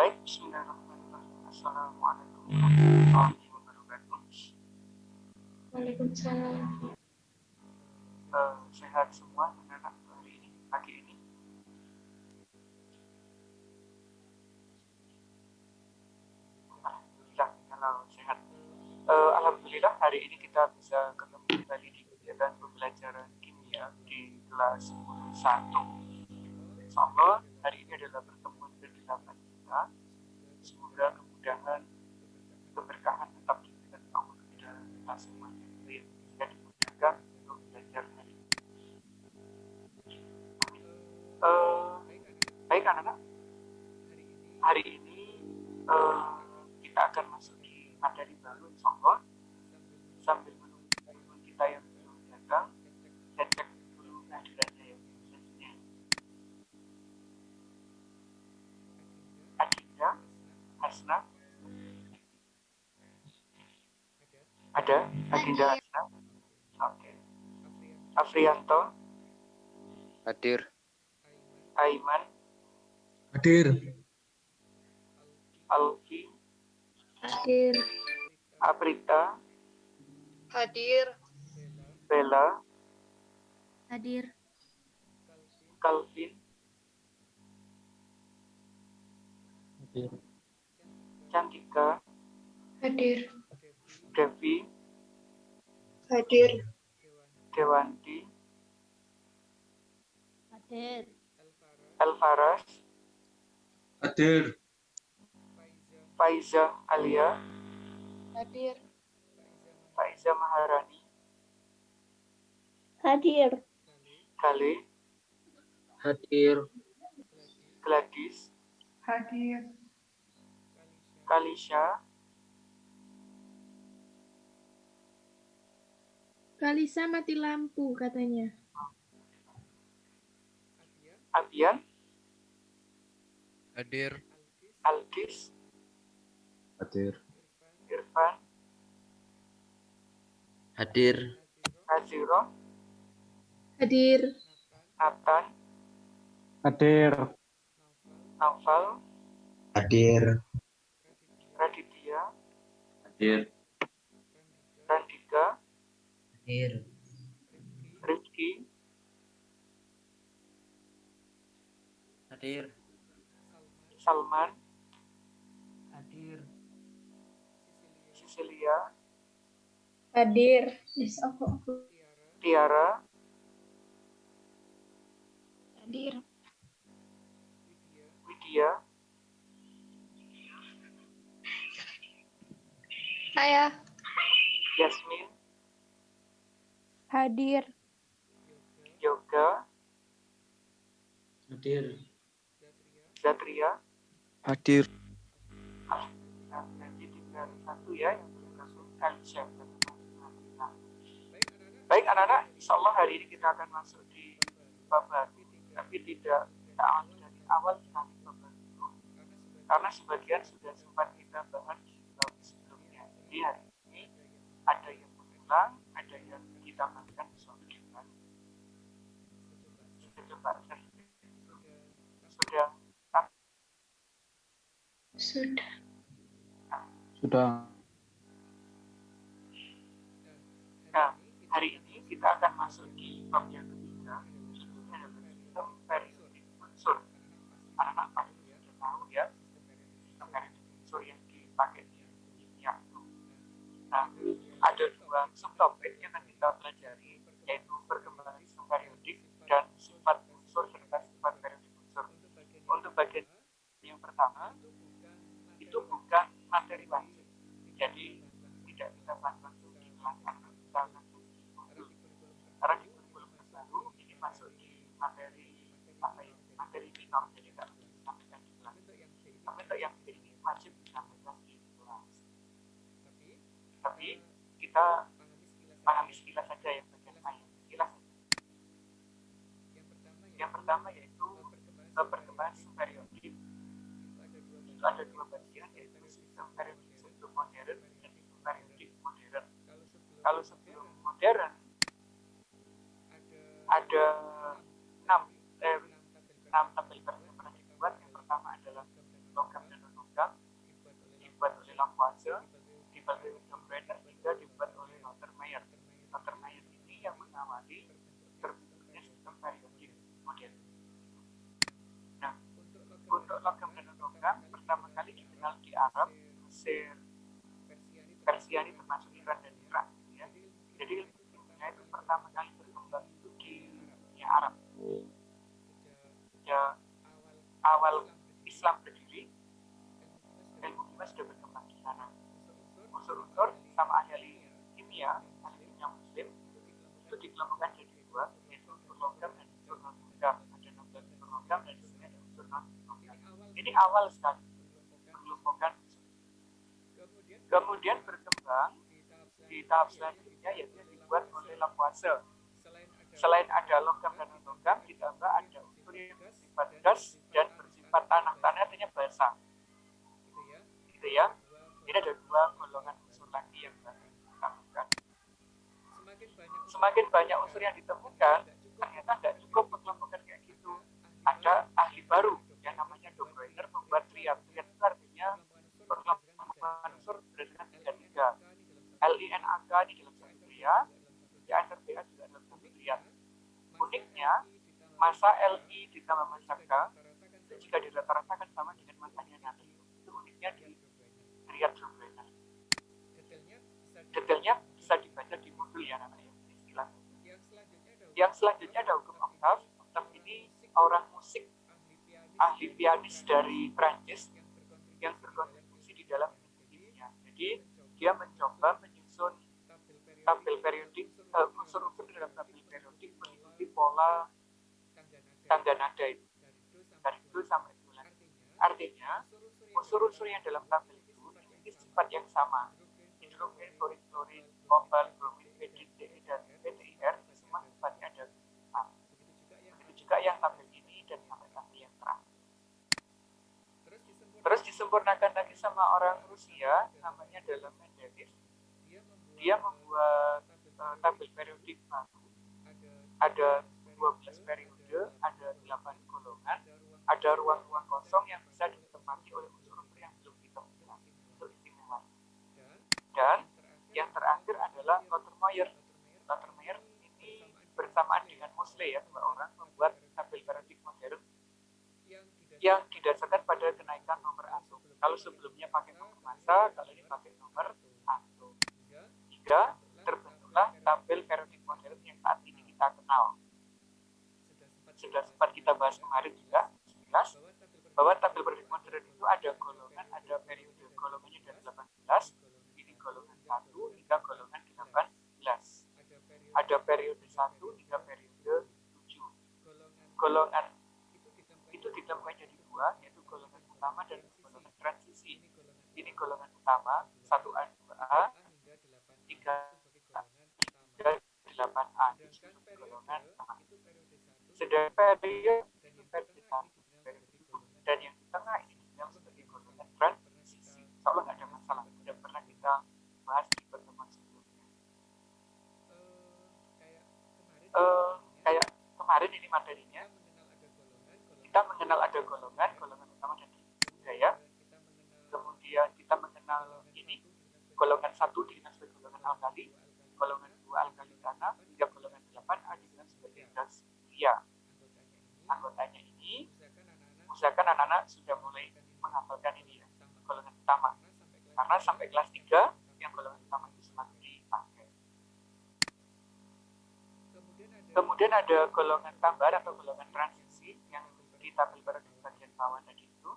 Baik, bismillahirrahmanirrahim. Assalamualaikum warahmatullahi wabarakatuh. Waalaikumsalam. Sehat semua anak-anak hari ini, pagi ini. Alhamdulillah kalau sehat. Alhamdulillah hari ini kita bisa ketemu kembali di kegiatan pembelajaran kimia di kelas 1. Insyaallah hari ini adalah pertemuan ke-8 kita. Semoga kemudahan keberkahan tetap diberikan Allah kepada kita semuanya dan dimudahkan untuk belajar hari ini. Baik anak-anak, hari ini kita akan masuk di materi baru insyaallah. Sambil menunggu teman kita yang belum datang, dan cek dulu kehadirannya yang selanjutnya. Adinda, Hasna, ada? Adinda, Hasna, oke. Afrianto, Hadir. Aiman, Hadir. Alfi, Hadir. Aprita, Hadir. Bella, Hadir. Calvin, Hadir. Cantika, Hadir. Devi, Hadir. Dewanti, Hadir. Elvaras, Hadir. Faiza Alia, Hadir. Faiza Maharani, Hadir. Kale, Hadir. Gladys, Hadir. Kalisha, Kalisa mati lampu katanya. Abian, Hadir. Aldis, Hadir. Irfan, Hadir. Aziro, Hadir. Nathan, Hadir. Naufal, Hadir. Raditya, Hadir. Randika, Hadir. Rifki, Hadir. Salman, Hadir. Cecilia, Hadir. Yes, Tiara, Hadir. Widya, Saya. Yasmin, Hadir. Yoga, Hadir. Zatria. Hadir. Nah, nanti tinggal satu ya yang belum masuk Kalisha. Baik anak-anak, insyaallah hari ini kita akan masuk di bab baru, tapi tidak kita awali dari awal sekali bab baru itu, karena sebagian sudah sempat kita bahas di bab sebelumnya. Jadi hari ini ada yang mengulang, ada yang ditambahkan sesuatu yang baru. Sudah coba sudah Sudah. Nah, hari ini kita akan masuk di bab yang ketiga, judulnya adalah sistem periodik unsur. Anak-anak pasti sudah tahu ya, sistem periodik unsur yang dipakai di kimia itu. Nah, ada dua subtopik yang akan kita pelajari, yaitu perkembangan sistem periodik dan sifat unsur serta sifat periodik unsur. Untuk bagian yang pertama, itu bukan materi wajib, jadi tidak kita bahas langsung di kelas karena kita langsung di modul. Karena di kurikulum terbaru ini masuk di materi apa ya, materi minor, jadi tidak bisa disampaikan di kelas. Tapi untuk yang ini wajib disampaikan di kelas. Tapi kita pahami sekilas saja yang bagian saya, sekilas saja. Yang pertama yaitu perkembangan sistem periodik. Itu ada dua bagian, yaitu sistem periodik sebelum modern dan sistem periodik modern. Kalau sebelum modern ada 6 tabel yang pernah dibuat. Yang pertama adalah logam dan non Lavoisier, dibagi Wilhelm Brenner, hingga dibuat oleh Lothar Meyer. Lothar Meyer ini yang mengawali terbentuknya sistem periodik modern. Nah, untuk logam dan non-logam pertama kali dikenal di Arab, Mesir, Persia ini termasuk Iran dan Irak, gitu ya. Jadi ilmunya itu pertama kali berkembang itu di dunia Arab. Ya, awal Islam berdiri, ilmu kimia sudah berkembang di sana. Unsur-unsur sama ahli kimia Muslim itu dikelompokkan jadi dua, yaitu unsur logam dan unsur non-logam. Ada non-logam dan di sini ada unsur non-logam. Ini awal sekali pengelompokan. Kemudian berkembang di tahap selanjutnya, yaitu dibuat oleh Lavoisier. Selain ada logam dan non-logam, ditambah ada unsur yang bersifat gas dan bersifat tanah artinya basah. Gitu ya. Ini ada dua golongan unsur lagi yang baru ditemukan. Semakin banyak unsur yang ditemukan, ternyata tidak cukup pengelompokan kayak gitu. Ada ahli baru yang namanya De Bruyne membuat triad. Triad itu artinya pengelompokan unsur berdasarkan tiga. LINAK di dalam satu triad, CANRBA juga dalam satu triad. Uniknya, massa Li ditambah massa K itu jika dirata-ratakan sama dengan massanya natrium. Itu uniknya di triad De Bruyne. Detailnya bisa dibaca di modul ya namanya istilah. Yang selanjutnya ada hukum oktav. Oktav ini orang musik ahli pianis dari Prancis yang berkontribusi di dalam kimia. Jadi dia mencoba menyusun tabel periodik, unsur-unsur dalam tabel periodik mengikuti pola tangga nada itu dari do sampai bulan. Artinya unsur-unsur yang dalam tabel itu memiliki sifat yang sama. Hidrogen, klorin, kobalt, bromin, pedrin, De, dan PTIR itu semua sifatnya ada A. Begitu juga yang tabel ini dan sampai tabel yang terakhir. Terus disempurnakan lagi sama orang Rusia, namanya dalam Mendeleev. Dia membuat tabel periodik baru. Ada 12 periode, ada 8 golongan, ada ruang-ruang kosong yang bisa ditempati oleh unsur-unsur yang belum ditemukan. Itu istimewa. Dan yang terakhir adalah Lothar Meyer. Lothar Meyer ini bersamaan dengan Moseley ya, dua orang membuat tabel periodik modern yang didasarkan pada kenaikan nomor atom. Kalau sebelumnya pakai nomor massa, kalau ini pakai nomor atom. Hingga terbentuklah tabel periodik modern yang saat ini kita kenal. Sudah sempat kita bahas kemarin juga, jelas bahwa tabel periodik modern itu ada golongan, ada periode. Golongannya ada 18, ini golongan 1 hingga golongan 18. Ada periode 1 hingga periode 7. Golongan itu ditemukan jadi dua, yaitu golongan utama dan golongan transisi. Ini golongan utama 1A, 2A, 3A, 8A, itu golongan utama. Sedangkan periode itu periode 1, dan yang di tengah ini dibilang sebagai golongan transisi. Soalnya nggak ada masalah, sudah pernah kita bahas di pertemuan sebelumnya. Kayak kemarin ini materinya, kita mengenal ada golongan utama dan ketiga ya. Kemudian kita mengenal ini golongan 1 dikenal sebagai golongan alkali, golongan 2 alkali tanah, hingga golongan 8 dikenal sebagai gas mulia. Anggotanya ini, usahakan anak-anak sudah mulai menghafalkan ini ya, golongan utama. Karena sampai kelas 3 yang golongan utama itu semakin dipakai. Kemudian ada golongan tambahan atau golongan transisi yang di tabel periodik bagian bawah tadi itu.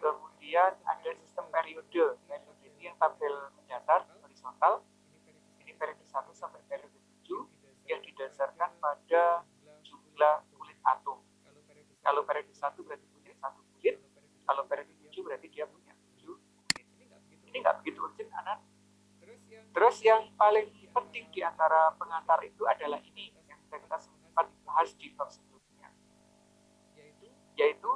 Kemudian ada sistem periode. Periode ini yang tabel mendatar horizontal. Ini periode 1 sampai periode 7 yang didasarkan pada jumlah kulit atom. Kalau periode 1 berarti punya 1 kulit. Kalau periode 7 berarti dia punya 7 kulit. Ini nggak begitu urgent anak. Terus yang paling penting di antara pengantar itu adalah ini yang kita sempat bahas di bab sebelumnya, yaitu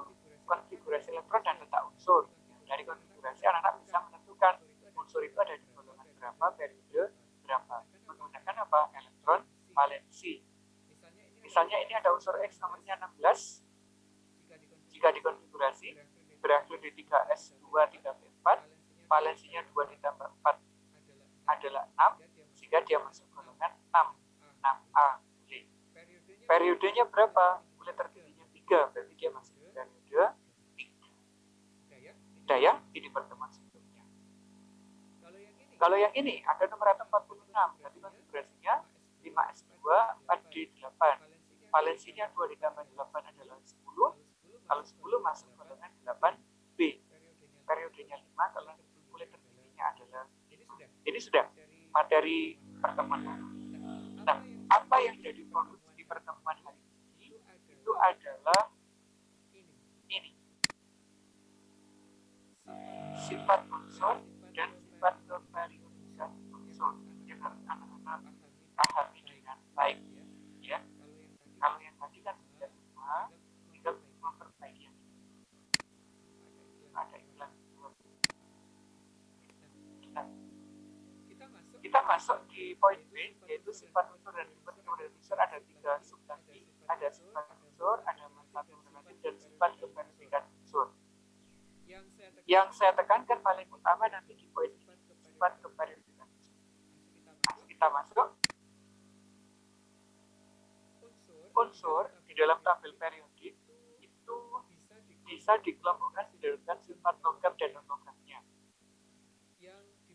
konfigurasi elektron dan letak unsur. Dari konfigurasi anak-anak bisa menentukan unsur itu ada di golongan berapa, periode berapa, menggunakan apa? Elektron valensi. Misalnya ini ada unsur X nomornya 16, jika dikonfigurasi berakhir di 3s2 3p4, valensinya 2 ditambah 4 adalah 6, sehingga dia masuk golongan 6A. Boleh. Periodenya berapa? Boleh tertingginya 3, berarti dia masuk di periode 3. Sudah ya, ini pertemuan sebelumnya. Kalau yang ini ada nomor atom 46, berarti konfigurasinya 5s2 4d8. Valensinya 2 ditambah 8 adalah 10. Kalau 10 masuk golongan 8B. Periodenya 5, kalau kulit tertingginya adalah 5. Ini sudah materi pertemuan hari. Nah, apa yang jadi fokus di pertemuan hari ini itu adalah ini. Sifat unsur dan sifat keperiodikan unsur yang harus anak-anak pahami dengan baik. Ya, kalau yang tadi kan sudah semua, tinggal memperbaiki yang ini. Ada iklan. Kita masuk di poin B, yaitu sifat unsur dan sifat keperiodikan unsur. Ada 3 substansi, ada sifat unsur, ada satu relatif, dan sifat keperiodikan unsur. Yang saya tekankan paling utama nanti di poin ini, sifat keperiodikan unsur. Kita masuk. Unsur di dalam tabel periodik itu bisa dikelompokkan berdasarkan sifat logam dan non-logamnya.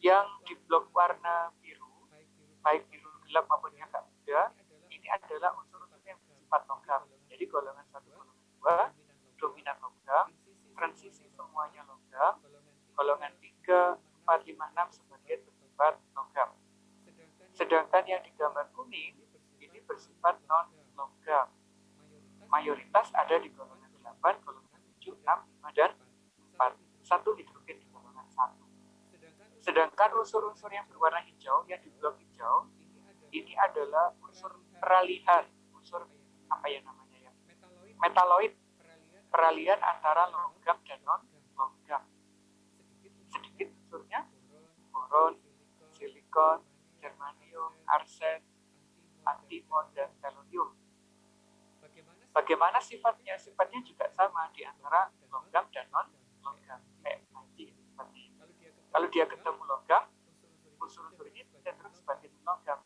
Yang di blok warna biru, baik biru gelap maupun yang agak muda, ini adalah unsur-unsur yang bersifat logam. Jadi golongan 1, golongan 2, dominan logam, transisi semuanya logam, golongan 3, 4, 5, 6 sebagian bersifat logam. Sedangkan yang digambar kuning, ini bersifat non-logam. Mayoritas ada di golongan 8, golongan 7, 6, 5, dan 4. 1 hidrogen di golongan 1. Sedangkan unsur-unsur yang berwarna hijau, yang di blok hijau, ini adalah unsur peralihan. Unsur, apa ya namanya ya? Metaloid. Peralihan antara logam dan non-logam. Sedikit unsurnya, boron, silikon, germanium, arsen, antimon, dan telurium. Bagaimana sifatnya? Sifatnya juga sama di antara logam dan non-logam. Kayak nanti seperti ini. Kalau dia ketemu logam, unsur-unsur ini cenderung sebagai logam.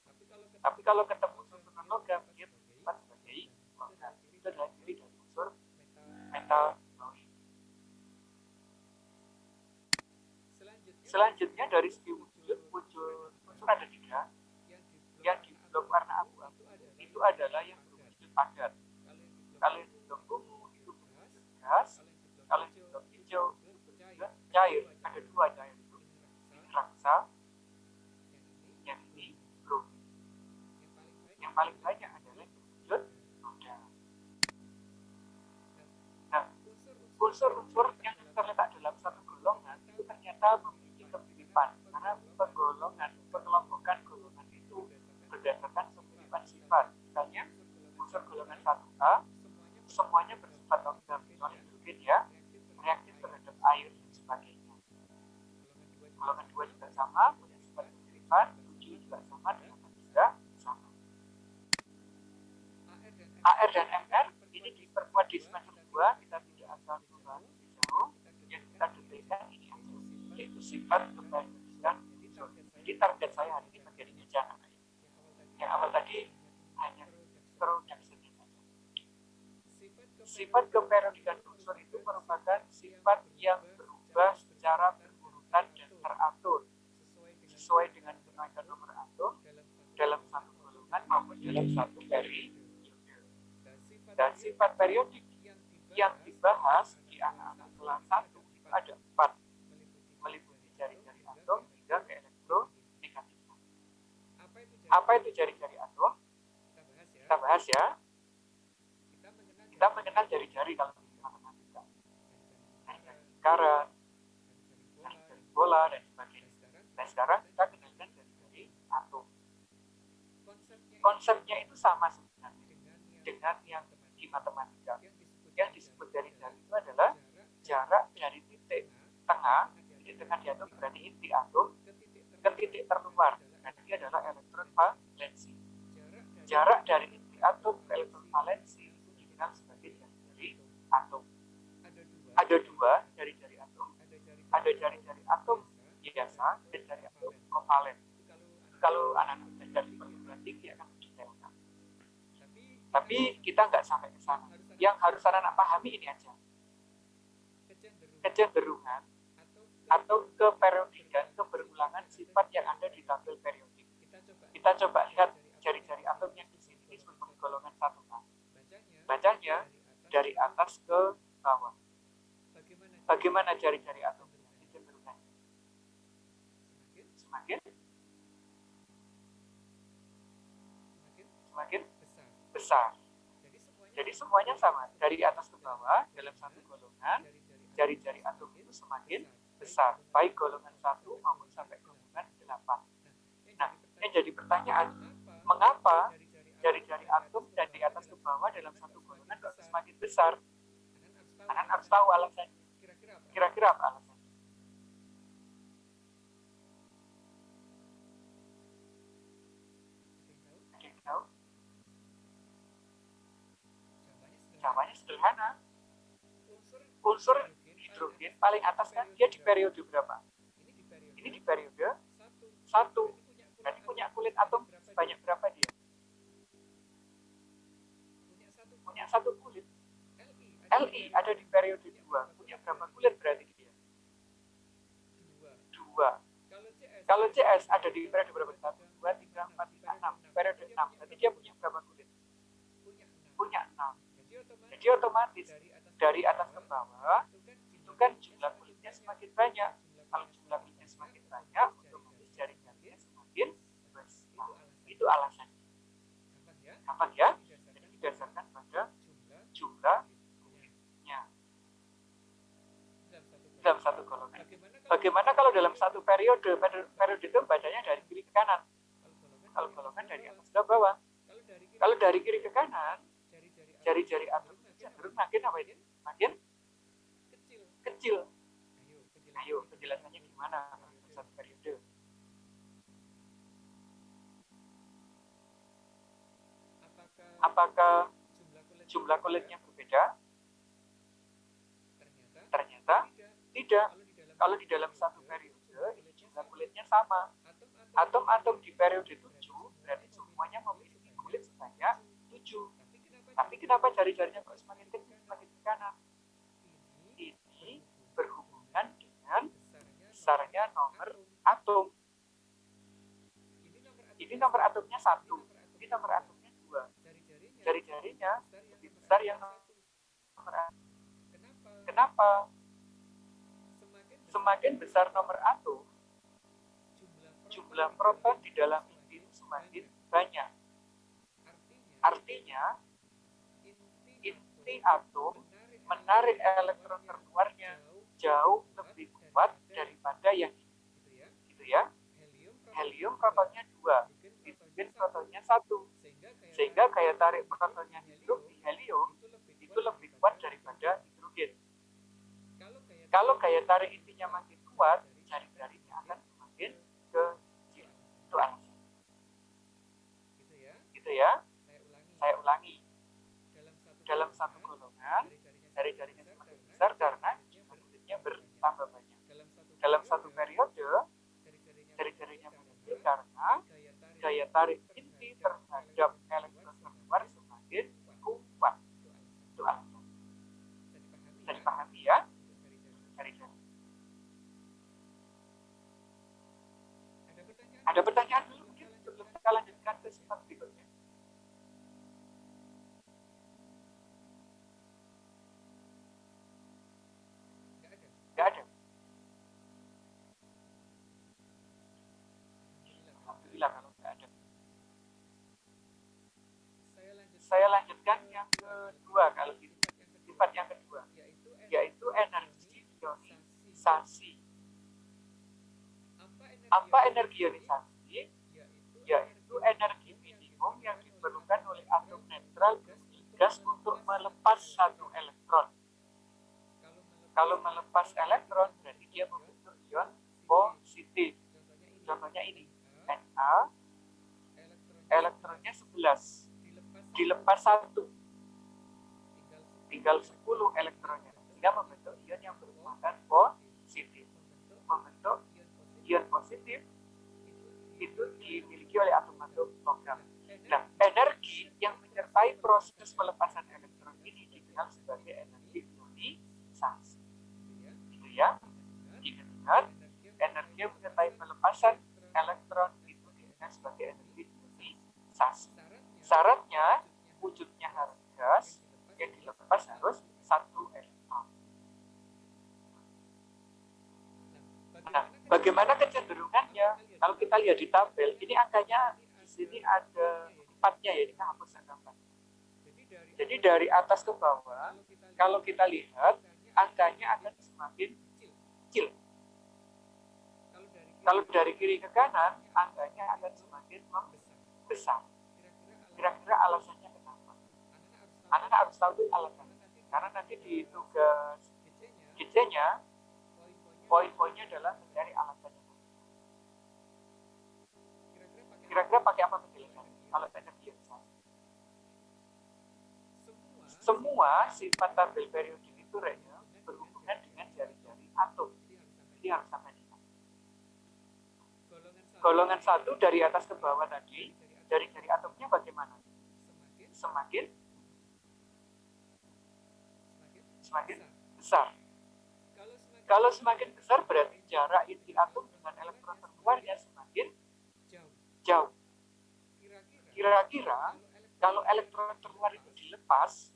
Tapi kalau ketemu unsur non-logam, dia bersifat sebagai logam. Itu adalah ciri dari unsur metaloid. Selanjutnya dari segi wujud unsur ada 3. Yang di blok warna abu-abu itu adalah yang berwujud padat. Kalau yang di blok ungu itu berwujud gas. Kalau yang di blok hijau itu berwujud cair. Ada 2 cair itu. Ini raksa, yang ini bromid. Yang paling banyak adalah yang berwujud noda. Nah, unsur-unsur yang terletak dalam satu golongan itu ternyata memiliki kemiripan, karena pengelompokan golongan itu berdasarkan kemiripan sifat. Misalnya unsur golongan 1A semuanya bersifat logam, kecuali hidrogen ya, reaktif terhadap air dan sebagainya. Golongan 2 juga sama, punya sifat kemiripan, 7 juga sama, dan 8 juga sama. AR dan MR ini diperkuat di semester 2, kita tidak asal membahas lebih jauh, yang kita detailkan ini aja, yaitu sifat keperiodikan unsur. Jadi target saya hari ini bagian aja anak ini. Yang awal tadi hanya introduction saja. Sifat keperiodikan unsur itu merupakan sifat yang berubah secara berurutan dan teratur sesuai dengan kenaikan nomor atom dalam satu golongan maupun dalam satu periode. Dan sifat periodik yang dibahas di anak-anak kelas 1 itu ada 4, meliputi jari-jari atom hingga ke elektronegatifan. Apa itu jari-jari atom? Kita bahas ya. Kita mengenal jari-jari kalau di matematika. Jari-jari lingkaran, jari-jari bola, dan sebagainya. Nah sekarang kita kenalkan jari-jari atom. Konsepnya itu sama sebenarnya dengan yang di matematika. Yang disebut jari-jari itu adalah jarak dari titik tengah, titik tengah di atom berarti inti atom, ke titik terluar, dan ini adalah elektron valensi. Jarak dari inti atom ke elektron valensi itu dikenal sebagai jari-jari atom. Ada 2 jari-jari atom. Ada jari-jari atom delta dan dari atom kovalen. Kalau anak-anak belajar di perguruan tinggi akan mendetailkan. Tapi kita nggak sampai ke sana. Yang harus anak-anak pahami ini aja. Kecenderungan atau keperiodikan, keberulangan sifat yang ada di tabel periodik. Kita coba lihat jari-jari atomnya di sini disebut golongan 1A. Bacanya dari atas ke bawah. Bagaimana jari-jari atomnya? Kecenderungannya semakin besar. Jadi semuanya sama, dari atas ke bawah dalam satu golongan, jari-jari atom itu semakin besar, baik golongan 1 maupun sampai golongan 8. Nah, ini jadi pertanyaan, mengapa jari-jari atom dan di atas ke bawah dalam satu golongan kok semakin besar? Anak harus tahu alasannya. Kira-kira apa alasannya? Ada yang tahu? Jawabannya sederhana. Unsur hidrogen paling atas kan dia di periode berapa? Ini di periode 1. Berarti punya kulit atom sebanyak berapa dia? Punya 1 kulit. Li ada di periode 2. Punya berapa kulit berarti dia? 2. Kalau CS ada di periode berapa? 1, 2, 3, 4, 5, 6. Periode 6. Berarti dia punya berapa kulit? Punya 6. Jadi otomatis dari atas ke bawah itu kan jumlah kulitnya semakin banyak. Kalau jumlah kulitnya semakin banyak, otomatis jari-jarinya semakin besar. Itu alasannya. Gampang ya? Jadi didasarkan pada jumlah kulitnya dalam satu golongan. Bagaimana kalau dalam satu periode itu bacanya dari kiri ke kanan? Kalau golongan dari atas ke bawah. Kalau dari kiri ke kanan, jari-jari atom cenderung makin apa ini? Makin kecil. Ayo, penjelasannya gimana untuk satu periode? Apakah jumlah kulitnya berbeda? Ternyata tidak. Kalau di dalam satu periode, ini jumlah kulitnya sama. Atom-atom di periode 7 berarti semuanya memiliki kulit sebanyak 7. Tapi kenapa jari-jarinya kok semakin kecil, semakin ke kanan? Ini berhubungan dengan besarnya nomor atom. Ini nomor atomnya 1. Ini nomor atomnya 2. Jari-jarinya lebih besar yang nomor atom. Kenapa? Semakin besar nomor atom, jumlah proton di dalam inti itu semakin banyak. Artinya, inti atom menarik elektron terluarnya jauh lebih kuat daripada yang ini. Gitu ya. Helium protonnya 2, hidrogen protonnya 1. Sehingga gaya tarik protonnya hidup di helium itu lebih kuat daripada hidrogen. Kalau gaya tarik intinya makin kuat, jari-jarinya akan semakin kecil. Itu alasan. Gitu ya. Saya ulangi. Dalam satu golongan, jari-jarinya semakin besar karena jumlah kulitnya bertambah banyak. Dalam satu periode, jari-jarinya mengecil karena daya tarik inti terhadap elektron terluar semakin kuat. Itu alasan. Bisa dipahami ya? Jari-jari. Ada pertanyaan dulu mungkin sebelum kita lanjutkan ke sifat berikutnya? Nggak ada. Alhamdulillah kalau nggak ada. Saya lanjutkan yang kedua kalau gitu. Sifat yang kedua, yaitu energi ionisasi. Apa energi ionisasi? Yaitu energi minimum yang diperlukan oleh atom netral gas untuk melepas satu elektron. Kalau melepas elektron berarti dia membentuk ion positif. Contohnya ini, Na, elektronnya 11, dilepas 1, tinggal 10 elektronnya, sehingga membentuk ion yang bermuatan positif, membentuk ion positif. itu dimiliki oleh atom-atom logam. Nah, energi yang menyertai proses pelepasan elektron ini dikenal sebagai energi ionisasi. Gitu ya. Ingat, energi yang menyertai pelepasan elektron itu dikenal sebagai energi ionisasi. Syaratnya, wujudnya harus gas, yang dilepas harus satu elektron. Nah, bagaimana kecenderungannya? Kalau kita lihat di tabel, ini angkanya di sini ada 4-nya ya, ini kita hapus angka 4. Jadi dari atas ke bawah, kalau kita lihat, angkanya akan semakin kecil. Kalau dari kiri ke kanan, angkanya akan semakin membesar. Kira-kira alasannya kenapa? Anak-anak harus tahu itu alasannya. Karena nanti di tugas GC-nya, poin-poinnya adalah mencari alasannya. Kira-kira pakai apa penjelasan? Kalau energi ionisasi. Semua sifat tabel periodik itu berhubungan dengan jari-jari atom. Jadi harus sampai di sana. Golongan 1 dari atas ke bawah tadi, jari-jari atomnya bagaimana? Semakin besar. Kalau semakin besar berarti jarak inti atom dengan elektron terkeluarnya semakin jauh. Kira-kira kalau elektron terkeluar itu dilepas,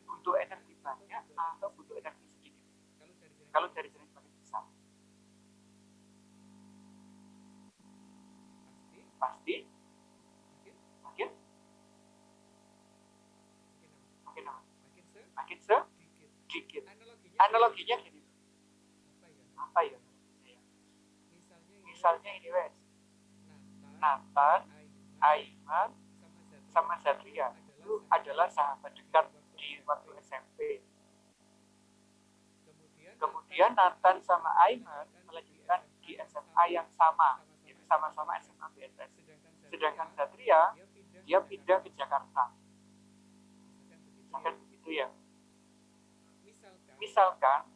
butuh energi banyak atau butuh energi sedikit? Kalau jari-jari semakin besar, pasti makin sedikit. Analoginya gini. Apa ya? Misalnya ini wes. Nathan, Aiman, sama Zatria itu adalah sahabat dekat di waktu SMP. Kemudian Nathan sama Aiman melanjutkan di SMA yang sama, yaitu sama-sama SMA BSS. Sedangkan Zatria, dia pindah ke Jakarta. Misalkan begitu ya. Misalkan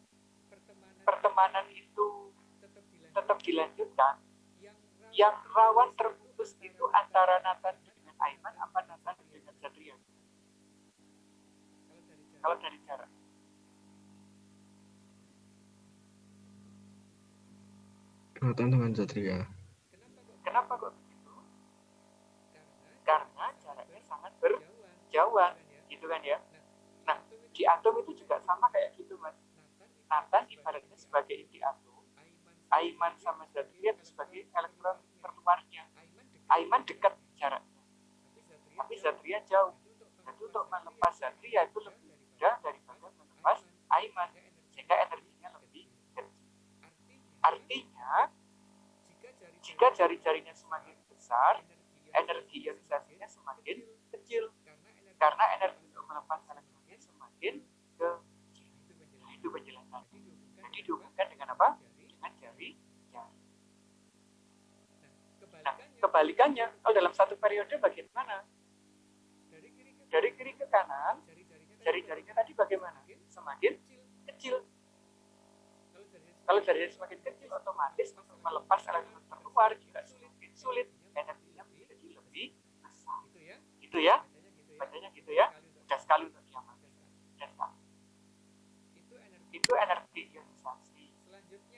pertemanan itu tetap dilanjutkan, yang rawan terputus itu antara Nathan dengan Aiman apa Nathan dengan Zatria? Kalau dari jarak. Nathan dengan Zatria. Kenapa kok begitu? Karena jaraknya sangat berjauhan, gitu kan ya. Nah, di atom itu juga sama kayak gitu, Mas. Nathan ibaratnya sebagai inti atom, Aiman sama Zatria itu sebagai elektron terluarnya. Aiman dekat jaraknya, tapi Zatria jauh. Jadi untuk melepas Zatria itu lebih mudah daripada melepas Aiman, sehingga energinya lebih kecil. Artinya, jika jari-jarinya semakin besar, energi ionisasinya semakin kecil. Karena energi untuk melepas elektronnya semakin kecil. Itu penjelasan. Jadi dihubungkan dengan apa? Dengan jari-jari. Nah, kebalikannya, kalau dalam satu periode bagaimana? Dari kiri ke kanan, jari-jarinya tadi bagaimana? Semakin kecil. Kalau jari-jari semakin kecil, otomatis untuk melepas elektron terluar juga semakin sulit. Energinya menjadi lebih besar. Gitu ya? Bacanya gitu ya? Mudah sekali untuk diamalkan. Itu energi ionisasi.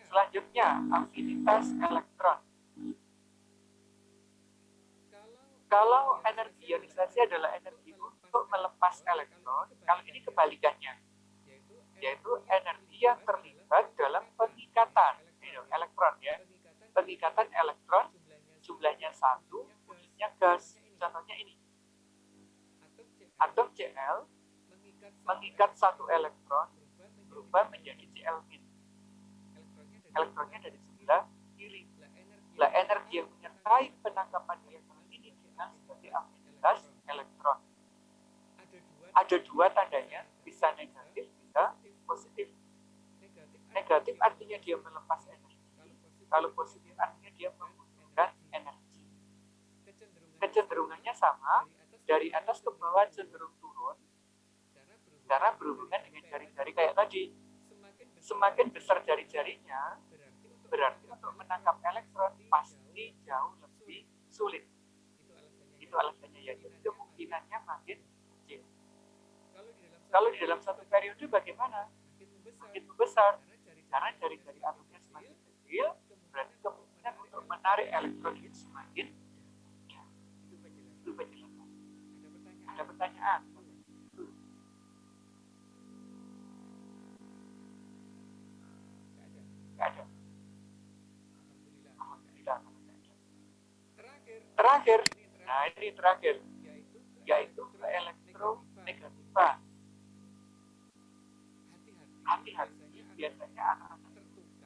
Selanjutnya, afinitas elektron. Kalau energi ionisasi adalah energi untuk melepas elektron, kalau ini kebalikannya, yaitu energi yang terlibat dalam pengikatan elektron ya. Pengikatan elektron jumlahnya 1, unitnya gas. Contohnya ini. Atom Cl mengikat satu elektron berubah menjadi Cl-. Elektronnya dari sebelah kiri. Lah energi yang menyertai penangkapan elektron ini dikenal sebagai afinitas elektron. Ada dua tandanya, bisa negatif, bisa positif. Negatif artinya dia melepas energi. Kalau positif artinya dia membutuhkan energi. Kecenderungannya sama, dari atas ke bawah cenderung turun, karena berhubungan dengan jari-jari kayak tadi. Semakin besar jari-jarinya, berarti untuk menangkap elektron pasti jauh lebih sulit. Itu alasannya ya. Jadi kemungkinannya makin kecil. Kalau di dalam satu periode bagaimana? Makin membesar. Karena jari-jari atomnya semakin kecil, berarti kemungkinan untuk menarik elektron itu semakin mudah. Itu penjelasan. Ada pertanyaan? Nggak ada. Alhamdulillah kalau nggak ada. Terakhir, nah ini terakhir, yaitu elektronegatifan. Hati-hati, biasanya anak-anak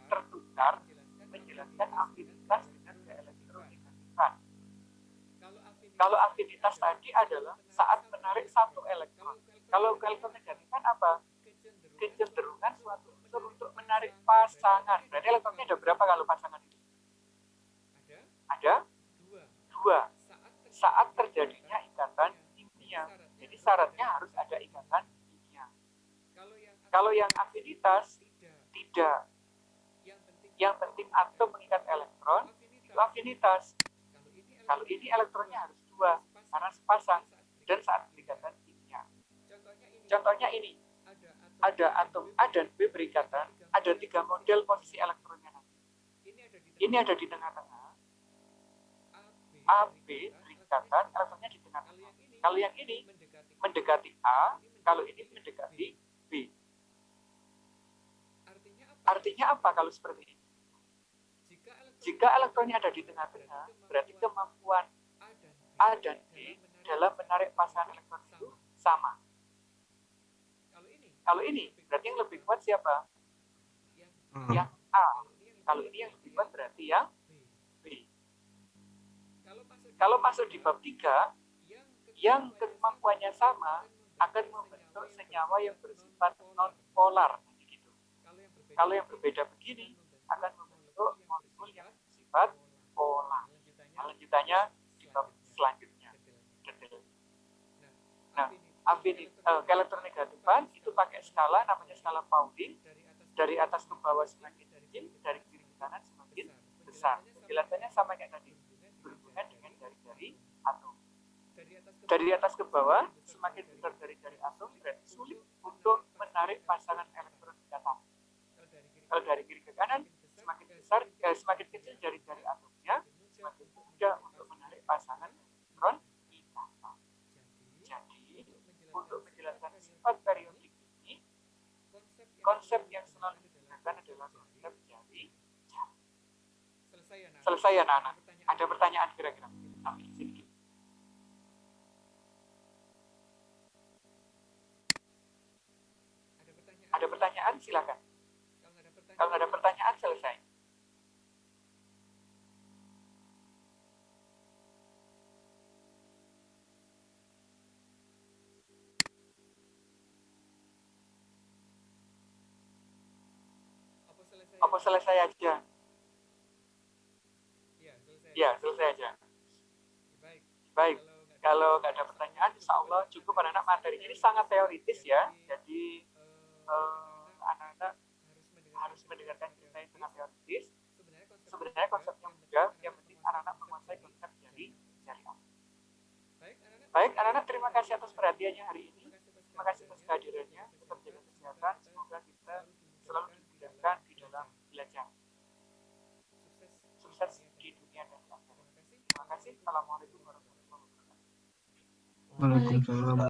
tertukar menjelaskan afinitas dengan keelektronegatifan. Kalau afinitas tadi adalah saat menarik satu elektron. Kalau keelektronegatifan apa? Kecenderungan suatu unsur untuk menarik pasangan. Berarti elektronnya ada berapa kalau pasangan itu? Ada dua. Saat terjadinya ikatan kimia. Jadi syaratnya harus ada ikatan kimia. Kalau yang afinitas tidak. Yang penting atom mengikat elektron itu afinitas. Kalau ini elektronnya harus dua karena sepasang dan saat berikatan kimia. Contohnya ini. Ada atom A dan B berikatan, ada 3 model posisi elektronnya nanti. Ini ada di tengah-tengah. A, B berikatan, elektronnya di tengah-tengah. Kalau yang ini mendekati A, kalau ini mendekati B. Artinya apa kalau seperti ini? Jika elektronnya ada di tengah-tengah, berarti kemampuan A dan B dalam menarik pasangan elektron itu sama. Kalau ini, berarti yang lebih kuat siapa? Yang A. Kalau ini yang lebih kuat berarti yang B. Kalau masuk di bab 3, yang kemampuannya sama akan membentuk senyawa yang bersifat non-polar. Gitu. Kalau yang berbeda begini, akan membentuk molekul yang bersifat polar. Lanjutannya di bab selanjutnya. Nah, keelektronegatifan itu pakai skala namanya skala Pauling, dari atas ke bawah semakin kecil, dari kiri ke kanan semakin besar. Penjelasannya sama kayak tadi, berhubungan dengan jari-jari atom. Dari atas ke bawah semakin besar jari-jari atom berarti sulit untuk menarik pasangan elektron ikatan. Kalau dari kiri ke kanan semakin besar, semakin kecil jari-jari atomnya, semakin mudah untuk menarik pasangan elektron ikatan. Jadi, untuk menjelaskan sifat periodik ini, konsep yang selalu digunakan adalah konsep jari-jari. Selesai ya, anak-anak? Ada pertanyaan kira-kira? Ambil sedikit. Ada pertanyaan? Silakan. Kalau nggak ada pertanyaan, selesai. Apa selesai aja? Ya, selesai aja. Baik, kalau nggak ada pertanyaan, insya Allah cukup anak-anak. Materi ini sangat teoritis ya. Jadi, anak-anak harus mendengarkan cerita yang sangat teoritis. Sebenarnya konsepnya mudah, yang penting anak-anak menguasai konsep jari atom. Baik, anak-anak, terima kasih atas perhatiannya hari ini. Terima kasih atas kehadirannya. Tetap jaga kesehatan. Semoga kita selalu dimudahkan di dalam belajar. Sukses di dunia dan di akhirat. Terima kasih. Assalamualaikum warahmatullahi wabarakatuh. Waalaikumsalam.